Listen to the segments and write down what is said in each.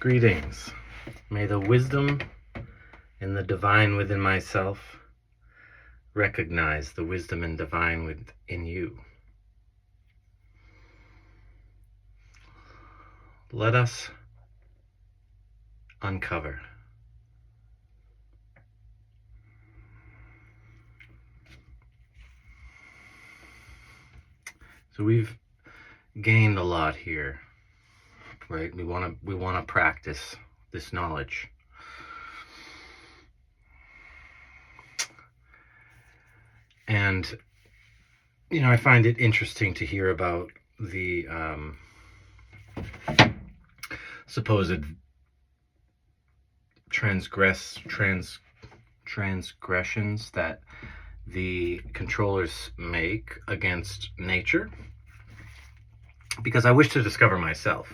Greetings. May the wisdom and the divine within myself recognize the wisdom and divine within you. Let us uncover. So we've gained a lot here, right? We want to practice this knowledge. And I find it interesting to hear about the supposed transgressions that the controllers make against nature, because I wish to discover myself.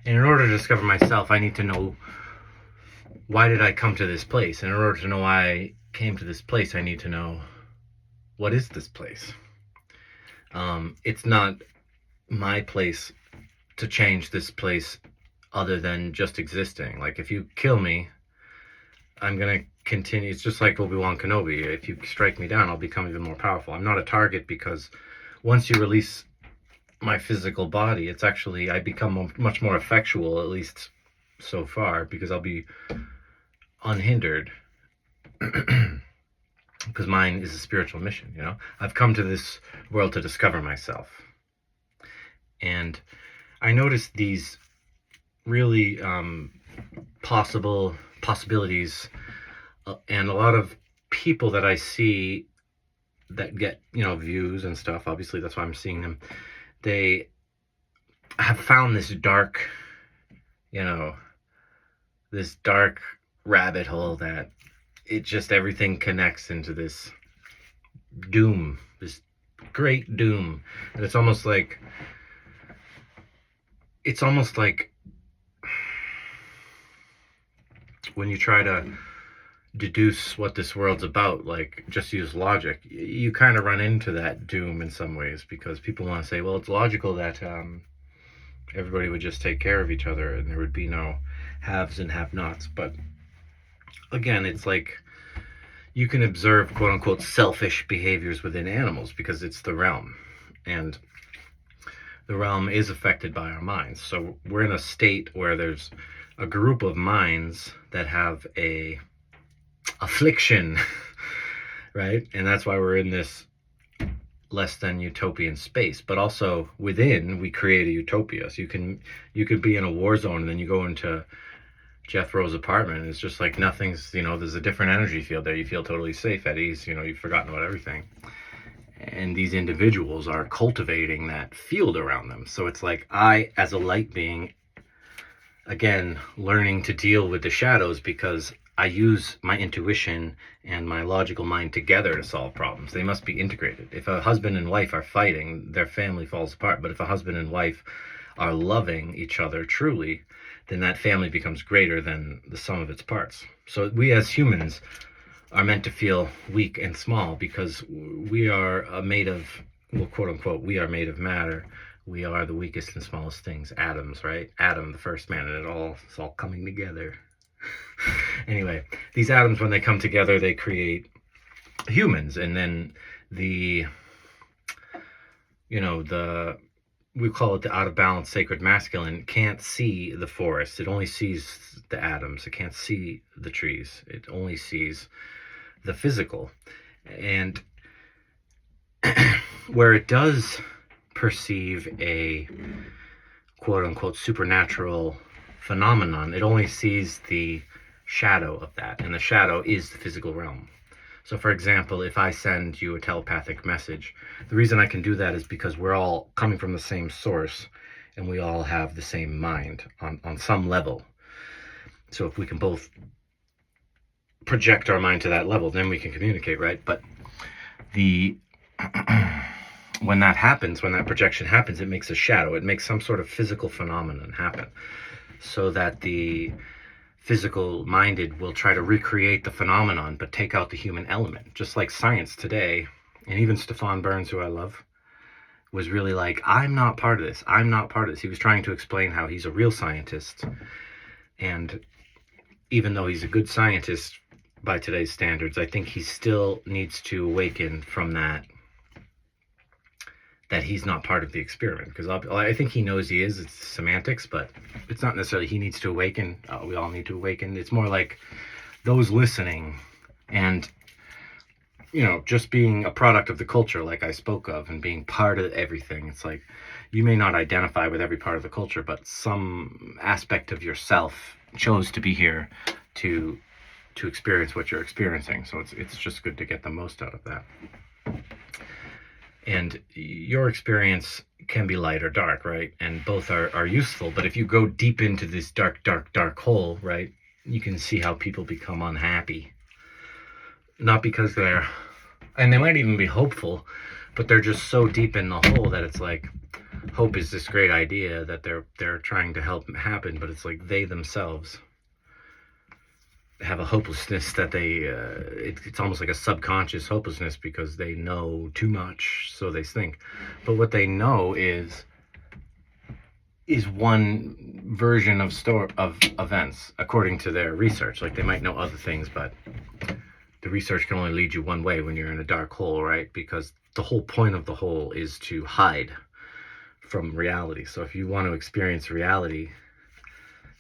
And in order to discover myself, I need to know, why did I come to this place? And in order to know why I came to this place, I need to know, what is this place? It's not my place to change this place other than just existing. Like, if you kill me, I'm going to continue. It's just like Obi-Wan Kenobi. If you strike me down, I'll become even more powerful. I'm not a target, because once you release my physical body, it's actually, I become much more effectual, at least so far, because I'll be unhindered. Because mine is a spiritual mission, I've come to this world to discover myself. And I noticed these really possibilities, and a lot of people that I see that get, views and stuff. Obviously, that's why I'm seeing them. They have found this dark, this dark rabbit hole that it just, everything connects into this doom, this great doom. And it's almost like when you try to deduce what this world's about, like, just use logic, you kind of run into that doom in some ways, because people want to say, well, it's logical that everybody would just take care of each other and there would be no haves and have-nots. But again, it's like, you can observe quote-unquote selfish behaviors within animals, because it's the realm, and the realm is affected by our minds. So we're in a state where there's a group of minds that have a affliction, right? And that's why we're in this less than utopian space. But also within, we create a utopia. So you could be in a war zone, and then you go into Jethro's apartment, and it's just like nothing's, there's a different energy field there. You feel totally safe, at ease, you've forgotten about everything. And these individuals are cultivating that field around them. So it's like, I, as a light being, again, learning to deal with the shadows, because I use my intuition and my logical mind together to solve problems. They must be integrated. If a husband and wife are fighting, their family falls apart. But if a husband and wife are loving each other truly, then that family becomes greater than the sum of its parts. So we as humans are meant to feel weak and small, because we are made of, well, quote unquote, we are made of matter. We are the weakest and smallest things, atoms, right? Adam, the first man, and it's all coming together. Anyway, these atoms, when they come together, they create humans. And then we call it the out of balance sacred masculine, can't see the forest. It only sees the atoms. It can't see the trees. It only sees the physical. And where it does perceive a quote unquote supernatural phenomenon, it only sees the shadow of that. And the shadow is the physical realm. So, for example, if I send you a telepathic message, the reason I can do that is because we're all coming from the same source, and we all have the same mind on some level. So if we can both project our mind to that level, then we can communicate, right? But when that happens, when that projection happens, it makes a shadow. It makes some sort of physical phenomenon happen, so that the physical minded will try to recreate the phenomenon, but take out the human element. Just like science today, and even Stefan Burns, who I love, was really like, I'm not part of this. I'm not part of this. He was trying to explain how he's a real scientist, And even though he's a good scientist by today's standards, I think he still needs to awaken from that he's not part of the experiment. Because I think he knows he is. It's semantics, but it's not necessarily he needs to awaken. We all need to awaken. It's more like those listening and, just being a product of the culture like I spoke of, and being part of everything. It's like you may not identify with every part of the culture, but some aspect of yourself chose to be here to experience what you're experiencing. So it's just good to get the most out of that. And your experience can be light or dark, right? And both are useful. But if you go deep into this dark, dark, dark hole, right, you can see how people become unhappy. Not because and they might even be hopeful, but they're just so deep in the hole that it's like, hope is this great idea that they're trying to help happen, but it's like they themselves have a hopelessness that it's almost like a subconscious hopelessness because they know too much, so they think. But what they know is one version of events according to their research. Like they might know other things, but the research can only lead you one way when you're in a dark hole, right? Because the whole point of the hole is to hide from reality. So if you want to experience reality,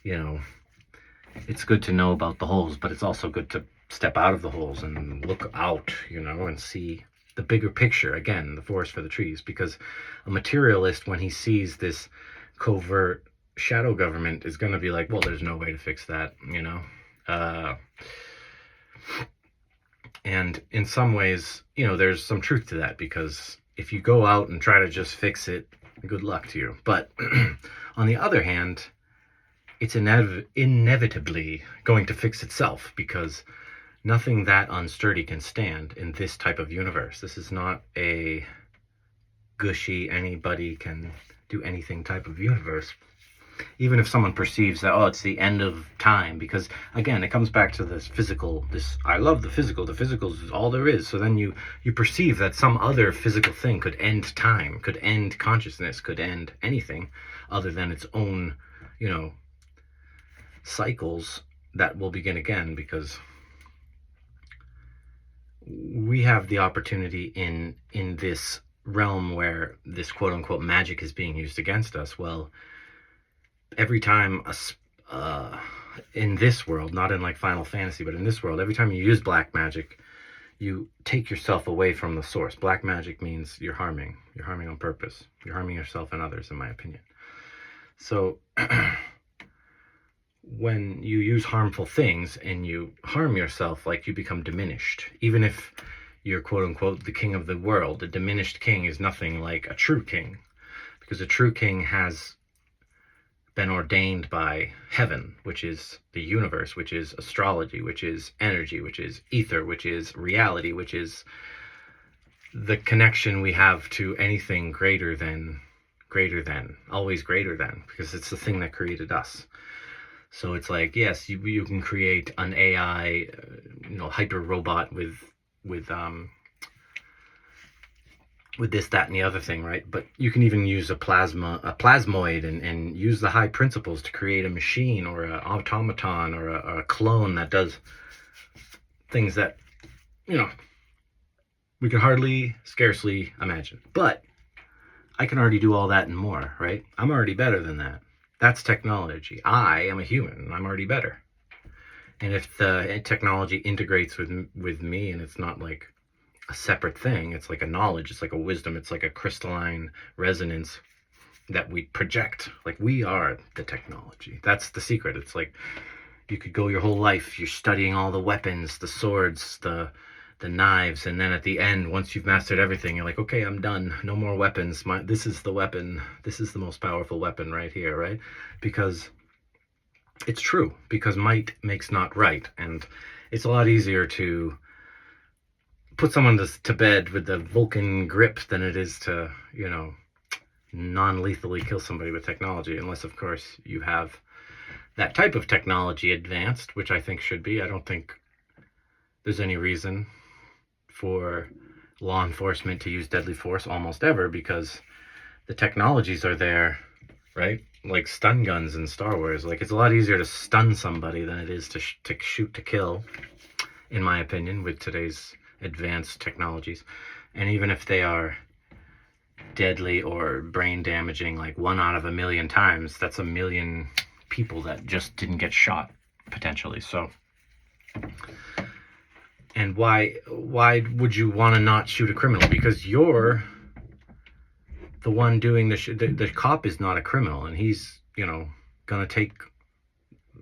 it's good to know about the holes, but it's also good to step out of the holes and look out, and see the bigger picture. Again, the forest for the trees. Because a materialist, when he sees this covert shadow government, is going to be like, well, there's no way to fix that, and in some ways, there's some truth to that, because if you go out and try to just fix it, good luck to you. But on the other hand, it's inevitably going to fix itself, because nothing that unsturdy can stand in this type of universe. This is not a gushy, anybody can do anything type of universe. Even if someone perceives that, it's the end of time, because again, it comes back to this physical, I love the physical is all there is. So then you perceive that some other physical thing could end time, could end consciousness, could end anything other than its own, cycles that will begin again, because we have the opportunity in this realm where this quote unquote magic is being used against us. Well, every time in this world, not in like Final Fantasy, but in this world, every time you use black magic, you take yourself away from the source. Black magic means you're harming on purpose. You're harming yourself and others, in my opinion. So when you use harmful things and you harm yourself, like, you become diminished. Even if you're quote unquote the king of the world, a diminished king is nothing like a true king, because a true king has been ordained by heaven, which is the universe, which is astrology, which is energy, which is ether, which is reality, which is the connection we have to anything greater than, always greater than, because it's the thing that created us. So it's like, yes, you can create an AI, hyper robot with this, that, and the other thing, right? But you can even use a plasmoid and use the high principles to create a machine or an automaton or a clone that does things that, we can scarcely imagine. But I can already do all that and more, right? I'm already better than that. That's technology. I am a human, and I'm already better. And if the technology integrates with me, and it's not like a separate thing, it's like a knowledge, it's like a wisdom, it's like a crystalline resonance that we project. Like, we are the technology. That's the secret. It's like you could go your whole life, you're studying all the weapons, the swords, the knives, and then at the end, once you've mastered everything, you're like, okay, I'm done. No more weapons. This is the weapon. This is the most powerful weapon right here, right? Because it's true. Because might makes not right. And it's a lot easier to put someone to bed with the Vulcan grip than it is to, non-lethally kill somebody with technology. Unless, of course, you have that type of technology advanced, which I think should be. I don't think there's any reason for law enforcement to use deadly force almost ever, because the technologies are there, right? like stun guns in Star Wars. Like, it's a lot easier to stun somebody than it is to shoot to kill, in my opinion, with today's advanced technologies. And even if they are deadly or brain damaging, like 1 out of a million times, that's a million people that just didn't get shot, potentially. So, and why would you want to not shoot a criminal? Because you're the one doing the cop is not a criminal, and he's, you know, gonna take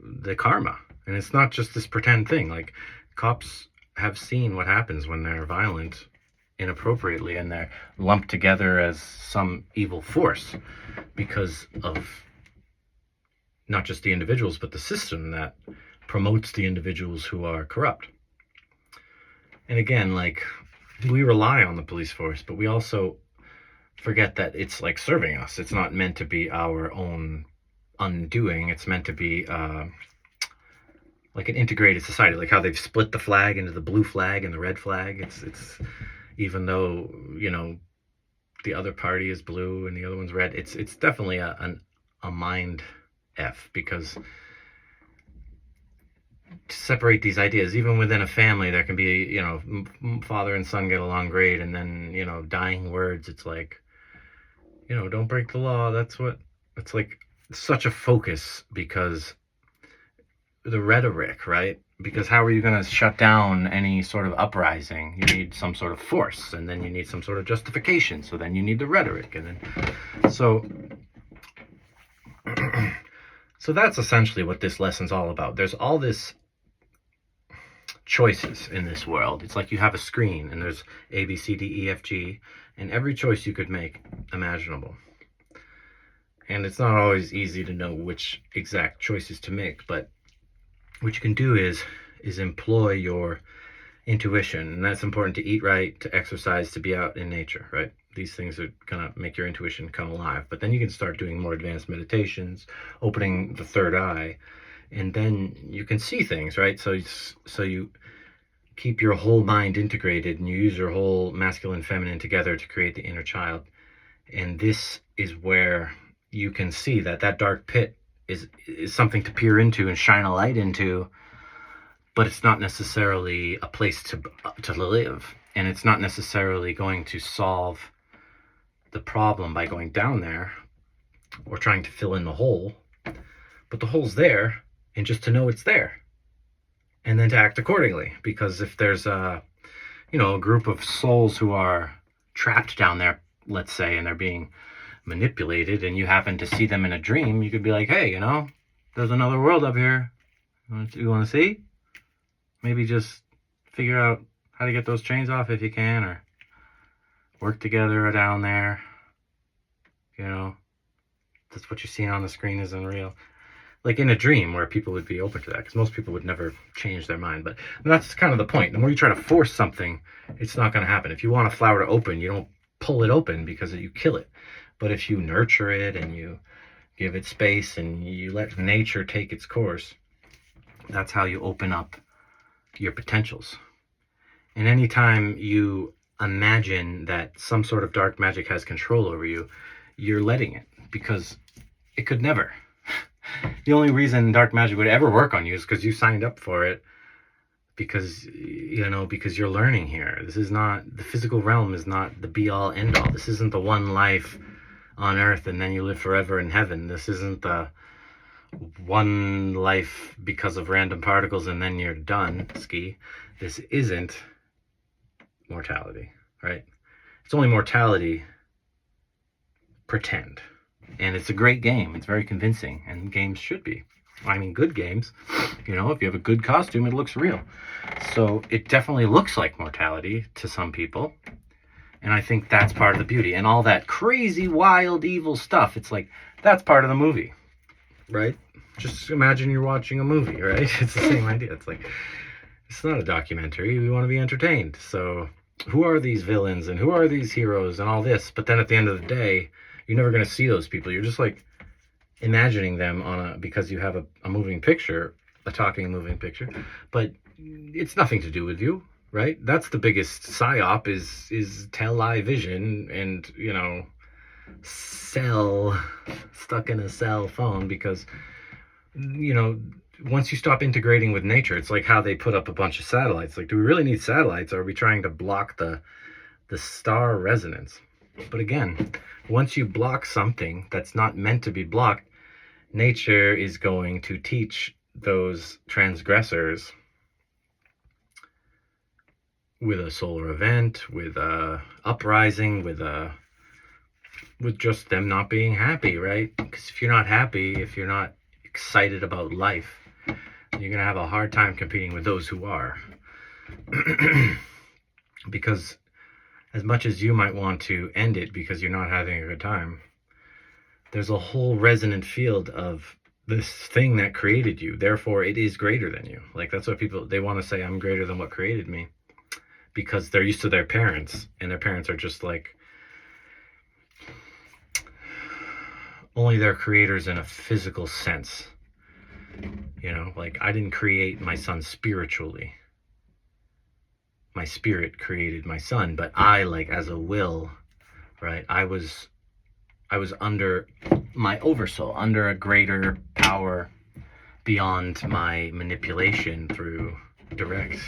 the karma. And it's not just this pretend thing. Like, cops have seen what happens when they're violent inappropriately and they're lumped together as some evil force because of not just the individuals, but the system that promotes the individuals who are corrupt. And again, like, we rely on the police force, but we also forget that it's like serving us. It's not meant to be our own undoing. It's meant to be like an integrated society, like how they've split the flag into the blue flag and the red flag. It's even though, you know, the other party is blue and the other one's red, it's definitely a mind F, because to separate these ideas, even within a family, there can be, you know, father and son get along great, and then, you know, dying words. It's like, you know, don't break the law. That's what it's like. Such a focus because the rhetoric, right? Because how are you going to shut down any sort of uprising? You need some sort of force, and then you need some sort of justification. So then you need the rhetoric, and then so that's essentially what this lesson's all about. There's all this choices in this world. It's like you have a screen, and there's A, B, C, D, E, F, G, and every choice you could make imaginable. And it's not always easy to know which exact choices to make, but what you can do is employ your intuition. And that's important: to eat right, to exercise, to be out in nature, right? These things are gonna make your intuition come alive. But then you can start doing more advanced meditations, opening the third eye, and then you can see things, right? So you keep your whole mind integrated, and you use your whole masculine and feminine together to create the inner child. And this is where you can see that dark pit is something to peer into and shine a light into, but it's not necessarily a place to live, and it's not necessarily going to solve the problem by going down there or trying to fill in the hole. But the hole's there, and just to know it's there, and then to act accordingly. Because if there's a group of souls who are trapped down there, let's say, and they're being manipulated, and you happen to see them in a dream, you could be like, hey, you know, there's another world up here. You want to see? Maybe just figure out how to get those chains off if you can, or work together down there. You know, that's what you're seeing on the screen isn't real. Like in a dream where people would be open to that, because most people would never change their mind. But that's kind of the point. The more you try to force something, it's not going to happen. If you want a flower to open, you don't pull it open because you kill it. But if you nurture it and you give it space and you let nature take its course, that's how you open up your potentials. And anytime you imagine that some sort of dark magic has control over you, you're letting it, because it could never. The only reason dark magic would ever work on you is because you signed up for it, because you're learning here. This is not, the physical realm is not the be all end all. This isn't the one life on earth and then you live forever in heaven. This isn't the one life because of random particles and then you're done, ski. This isn't mortality, right? It's only mortality pretend. And it's a great game. It's very convincing, and games should be. I mean, good games, if you have a good costume, it looks real. So it definitely looks like mortality to some people. And I think that's part of the beauty. And all that crazy, wild, evil stuff, it's like, that's part of the movie, right? Just imagine you're watching a movie, right? It's the same idea. It's like, it's not a documentary. We want to be entertained. So who are these villains and who are these heroes and all this? But then at the end of the day, you're never going to see those people. You're just like imagining them because you have a moving picture, a talking moving picture, but it's nothing to do with you, right? That's the biggest psyop is tell lie vision, and cell, stuck in a cell phone, because, you know, once you stop integrating with nature, it's like how they put up a bunch of satellites. Like, do we really need satellites? Or are we trying to block the star resonance? But again, once you block something that's not meant to be blocked, nature is going to teach those transgressors with a solar event, with a uprising, with just them not being happy, right? Because if you're not happy, if you're not excited about life, you're gonna have a hard time competing with those who are. Because as much as you might want to end it because you're not having a good time, there's a whole resonant field of this thing that created you. Therefore, it is greater than you. Like, that's what people, they want to say, I'm greater than what created me, because they're used to their parents, and their parents are just like, only their creators in a physical sense. You know, like, I didn't create my son spiritually. My spirit created my son, but I, like, as a will, right? I was under my oversoul, under a greater power beyond my manipulation through direct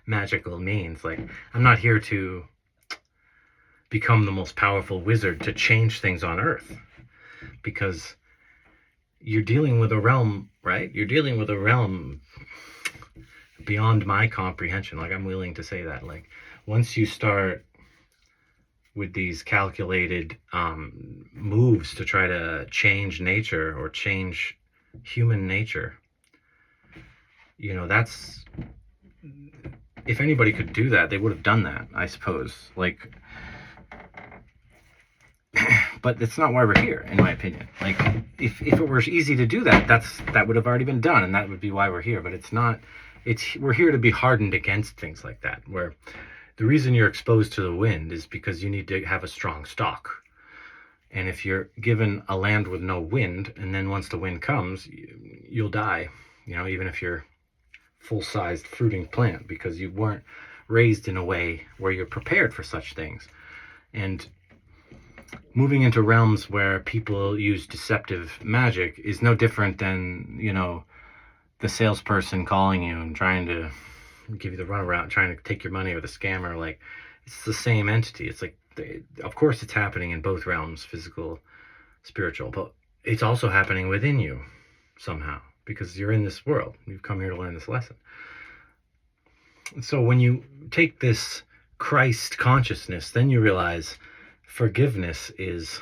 magical means. Like, I'm not here to become the most powerful wizard to change things on Earth, because you're dealing with a realm, right? You're dealing with a realm beyond my comprehension. Like, I'm willing to say that. Like, once you start with these calculated moves to try to change nature or change human nature, you know, that's, if anybody could do that, they would have done that, I suppose. Like, but it's not why we're here, in my opinion. Like, if it were easy to do that, that would have already been done, and that would be why we're here. But it's not. We're here to be hardened against things like that, where the reason you're exposed to the wind is because you need to have a strong stock. And if you're given a land with no wind, and then once the wind comes, you'll die. You know, even if you're full-sized fruiting plant, because you weren't raised in a way where you're prepared for such things. And moving into realms where people use deceptive magic is no different than, you know, the salesperson calling you and trying to give you the runaround, trying to take your money, or the scammer. Like, it's the same entity. It's like, of course it's happening in both realms, physical, spiritual, but it's also happening within you somehow, because you're in this world. You've come here to learn this lesson. So when you take this Christ consciousness, then you realize forgiveness is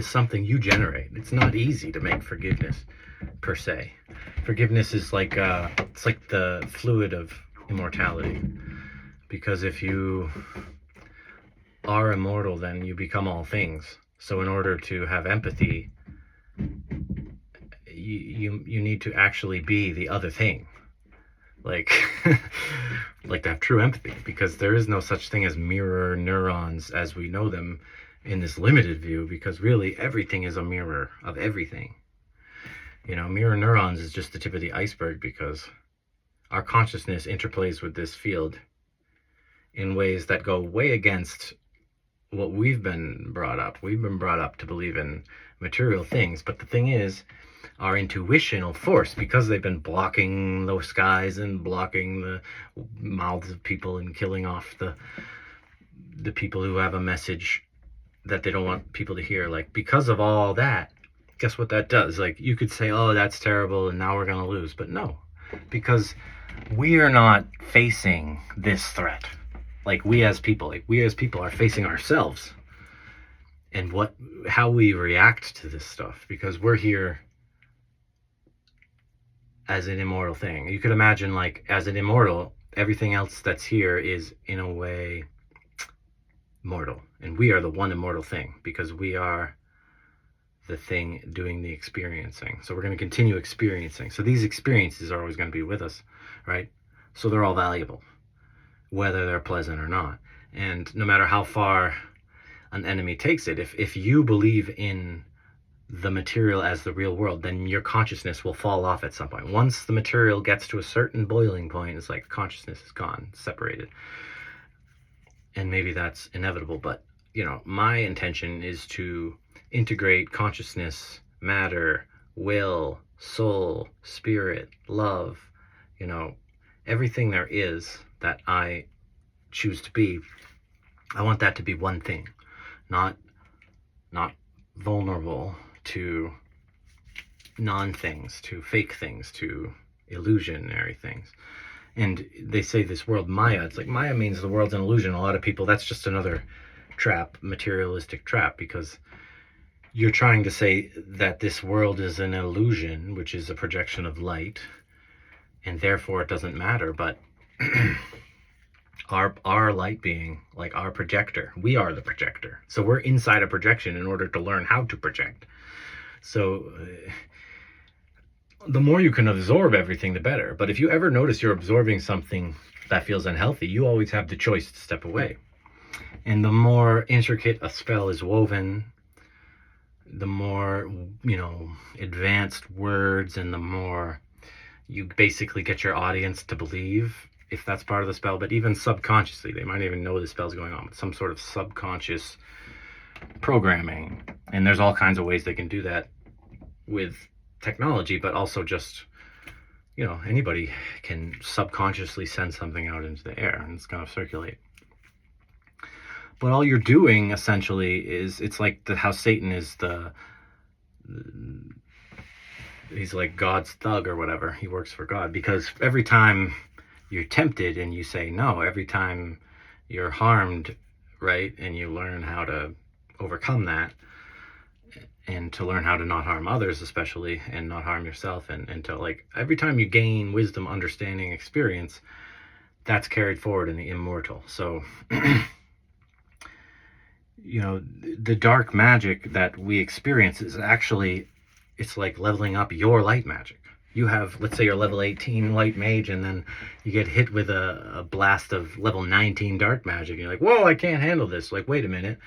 something you generate. It's not easy to make forgiveness per se. Forgiveness is like it's like the fluid of immortality, because if you are immortal, then you become all things. So in order to have empathy, you need to actually be the other thing. Like, like to have true empathy, because there is no such thing as mirror neurons as we know them in this limited view, because really everything is a mirror of everything. You know, mirror neurons is just the tip of the iceberg, because our consciousness interplays with this field in ways that go way against what we've been brought up. We've been brought up to believe in material things, but the thing is, our intuitional force, because they've been blocking the skies and blocking the mouths of people and killing off the people who have a message that they don't want people to hear, like, because of all that, guess what that does? Like, you could say, oh, that's terrible and now we're going to lose, but no, because we are not facing this threat. Like, we as people are facing ourselves and how we react to this stuff, because we're here as an immortal thing. You could imagine, like, as an immortal, everything else that's here is in a way mortal, and we are the one immortal thing, because we are the thing doing the experiencing. So we're going to continue experiencing. So these experiences are always going to be with us, right? So they're all valuable, whether they're pleasant or not. And no matter how far an enemy takes it, if you believe in the material as the real world, then your consciousness will fall off at some point. Once the material gets to a certain boiling point, it's like consciousness is gone, separated. And maybe that's inevitable, but my intention is to integrate consciousness, matter, will, soul, spirit, love, everything there is that I choose to be. I want that to be one thing, not vulnerable to non-things, to fake things, to illusionary things. And they say this world Maya, it's like Maya means the world's an illusion. A lot of people, that's just another trap, materialistic trap, because you're trying to say that this world is an illusion, which is a projection of light, and therefore it doesn't matter. But our light being, like our projector, we are the projector. So we're inside a projection in order to learn how to project. So the more you can absorb everything, the better. But if you ever notice you're absorbing something that feels unhealthy, you always have the choice to step away. And the more intricate a spell is woven, the more, advanced words, and the more you basically get your audience to believe, if that's part of the spell. But even subconsciously, they might even know the spell's going on, but some sort of subconscious programming. And there's all kinds of ways they can do that with technology, but also just, anybody can subconsciously send something out into the air and it's going to circulate. But all you're doing essentially is, it's like how Satan is he's like God's thug or whatever. He works for God, because every time you're tempted and you say no, every time you're harmed, right, and you learn how to overcome that, and to learn how to not harm others especially, and not harm yourself, and to, like, every time you gain wisdom, understanding, experience, that's carried forward in the immortal. So the dark magic that we experience is actually, it's like leveling up your light magic. You have, let's say you're level 18 light mage, and then you get hit with a blast of level 19 dark magic, and you're like, whoa, I can't handle this. Like, wait a minute,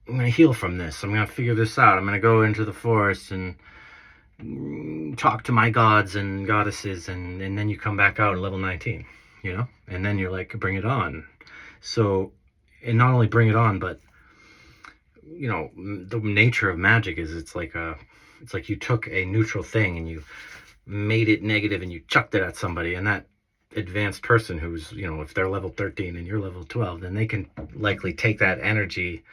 I'm going to heal from this. I'm going to figure this out. I'm going to go into the forest and talk to my gods and goddesses, and then you come back out at level 19, and then you're like, bring it on. So, and not only bring it on, but the nature of magic is, it's like you took a neutral thing and you made it negative and you chucked it at somebody, and that advanced person who's, if they're level 13 and you're level 12, then they can likely take that energy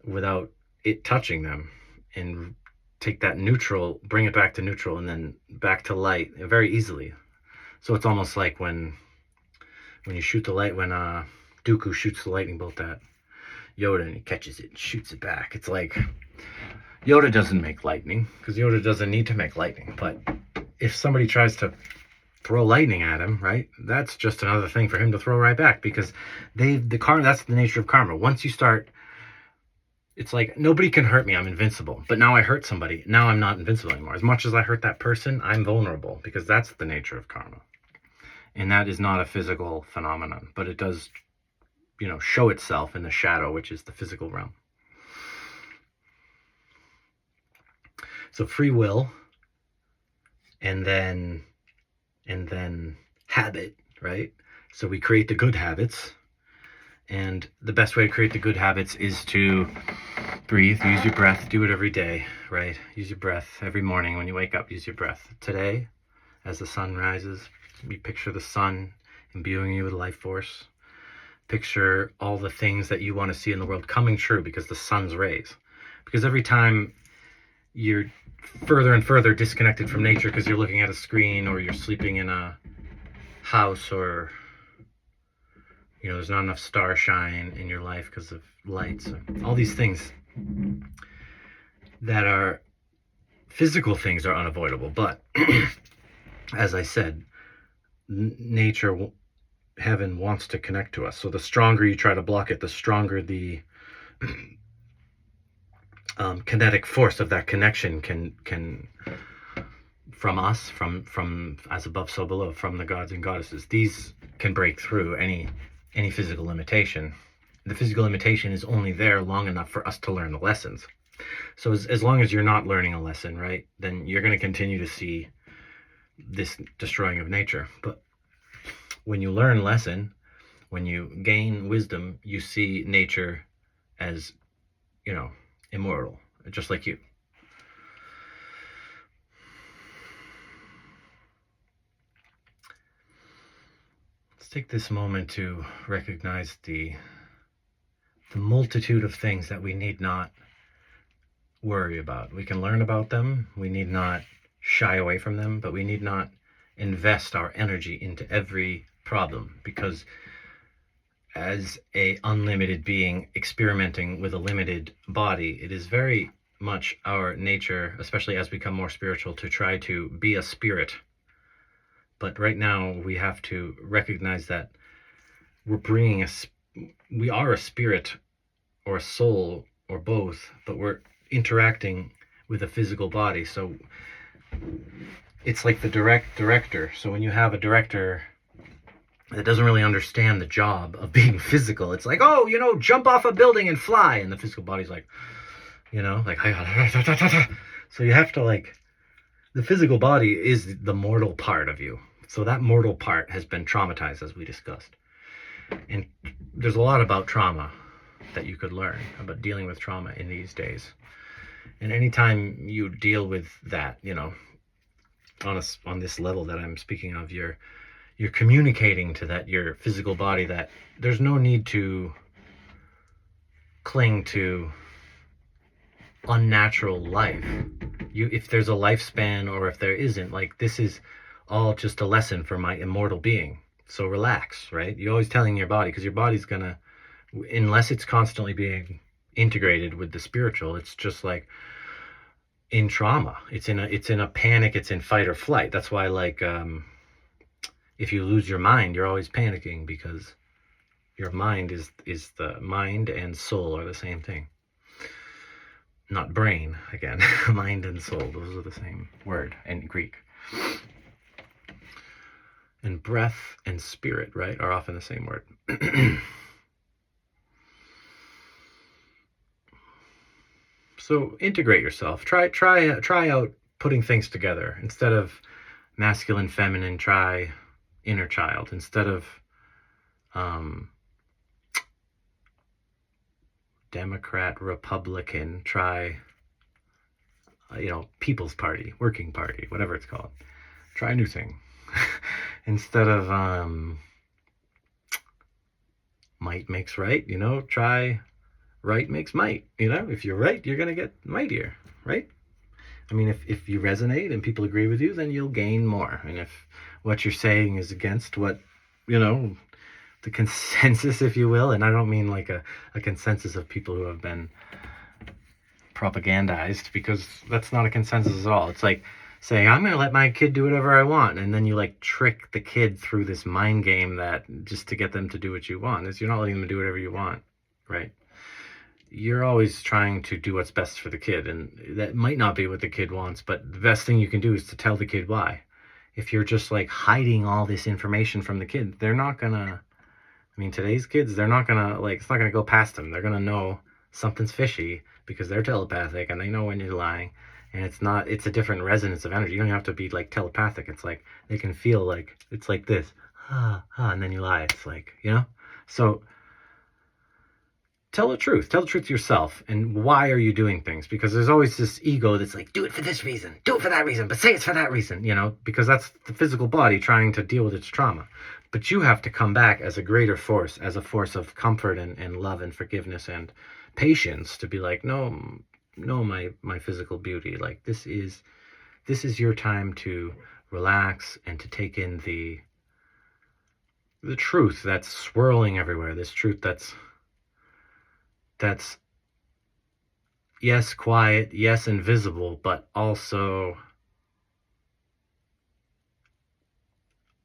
without it touching them and take that neutral, bring it back to neutral, and then back to light very easily. So it's almost like when you shoot the light, when Dooku shoots the lightning bolt at Yoda and he catches it and shoots it back. It's like Yoda doesn't make lightning, because Yoda doesn't need to make lightning. But if somebody tries to throw lightning at him, right, that's just another thing for him to throw right back, because that's the nature of karma. Once you start, it's like, nobody can hurt me, I'm invincible. But now I hurt somebody, now I'm not invincible anymore. As much as I hurt that person, I'm vulnerable, because that's the nature of karma. And that is not a physical phenomenon, but it does, show itself in the shadow, which is the physical realm. So free will, and then habit, right? So we create the good habits, and the best way to create the good habits is to breathe, use your breath, do it every day, right? Use your breath every morning when you wake up, use your breath. Today, as the sun rises, you picture the sun imbuing you with life force. Picture all the things that you want to see in the world coming true because the sun's rays. Because every time you're further and further disconnected from nature because you're looking at a screen, or you're sleeping in a house, or there's not enough star shine in your life because of lights, all these things that are physical things are unavoidable. But as I said, nature, heaven wants to connect to us. So the stronger you try to block it, the stronger the kinetic force of that connection can from us, from as above so below, from the gods and goddesses. These can break through any physical limitation. The physical limitation is only there long enough for us to learn the lessons. So as long as you're not learning a lesson, right, then you're going to continue to see this destroying of nature. But when you learn lesson, When you gain wisdom, you see nature as, immortal, just like you. Let's take this moment to recognize the multitude of things that we need not worry about. We can learn about them. We need not shy away from them, but we need not invest our energy into every problem, because as a unlimited being experimenting with a limited body, it is very much our nature, especially as we become more spiritual, to try to be a spirit. But right now we have to recognize that we are a spirit or a soul or both, but we're interacting with a physical body. So it's like the director. So when you have a director that doesn't really understand the job of being physical, it's like, oh, jump off a building and fly, and the physical body's like, so you have to, the physical body is the mortal part of you. So that mortal part has been traumatized, as we discussed. And there's a lot about trauma that you could learn about dealing with trauma in these days. And anytime you deal with that, on this level that I'm speaking of, you're communicating to your physical body that there's no need to cling to unnatural life. If there's a lifespan or if there isn't, this is all just a lesson for my immortal being. So relax, right? You're always telling your body, because your body's gonna, unless it's constantly being integrated with the spiritual, it's just like in trauma. It's in a panic. It's in fight or flight. That's why, if you lose your mind, you're always panicking, because your mind is the mind and soul are the same thing. Not brain, again. Mind and soul, those are the same word in Greek. And breath and spirit, right, are often the same word. So integrate yourself. Try out putting things together. Instead of masculine, feminine, try inner child. Instead of Democrat, Republican, try People's Party, Working Party, whatever it's called. Try a new thing. Instead of might makes right, try right makes might. If you're right, you're gonna get mightier, right? I mean, if you resonate and people agree with you, then you'll gain more. And if what you're saying is against what, the consensus, if you will, and I don't mean like a consensus of people who have been propagandized, because that's not a consensus at all. It's like saying, I'm going to let my kid do whatever I want, and then you trick the kid through this mind game that just to get them to do what you want. You're not letting them do whatever you want, right? You're always trying to do what's best for the kid, and that might not be what the kid wants, but the best thing you can do is to tell the kid why. If you're just hiding all this information from the kid, they're not gonna, today's kids, they're not gonna, it's not gonna go past them. They're gonna know something's fishy because they're telepathic and they know when you're lying. And it's a different resonance of energy. You don't have to be telepathic. It's they can feel it's like this, and then you lie. It's so tell the truth to yourself. And why are you doing things? Because there's always this ego that's do it for this reason, do it for that reason, but say it's for that reason, because that's the physical body trying to deal with its trauma. But you have to come back as a greater force, as a force of comfort and love and forgiveness and patience, to be no, my physical beauty, this is your time to relax and to take in the truth that's swirling everywhere. This truth that's yes, quiet, yes, invisible, but also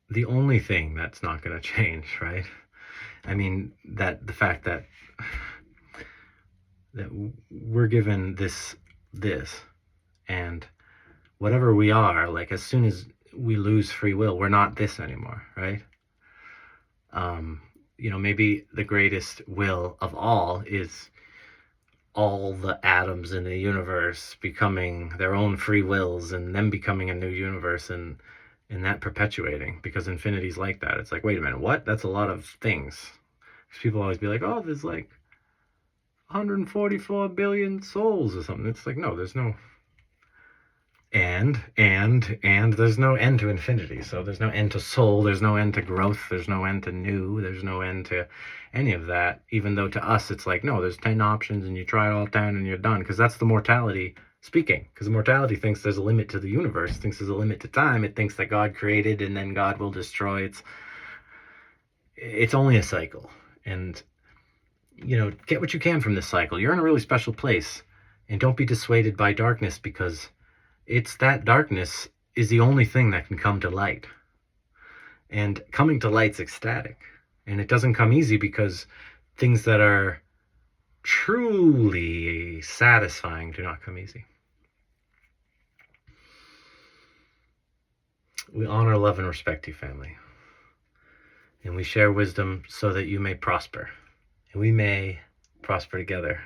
the only thing that's not going to change, right? That the fact that we're given this, and whatever we are, as soon as we lose free will, we're not this anymore, right? Maybe the greatest will of all is all the atoms in the universe becoming their own free wills and them becoming a new universe, and and that perpetuating, because infinity's like that. It's like, wait a minute, what? That's a lot of things. People always be like, oh, there's like 144 billion souls or something. It's like, no, there's no and there's no end to infinity. So there's no end to soul, there's no end to growth, there's no end to new, there's no end to any of that. Even though to us it's like, no, there's 10 options and you try it all 10 and you're done, because that's the mortality speaking. Because the mortality thinks there's a limit to the universe, thinks there's a limit to time. It thinks that God created and then God will destroy. It's only a cycle. And get what you can from this cycle. You're in a really special place, and don't be dissuaded by darkness, because it's that darkness is the only thing that can come to light. And coming to light's ecstatic. And it doesn't come easy, because things that are truly satisfying do not come easy. We honor, love, and respect you, family. And we share wisdom so that you may prosper. And we may prosper together.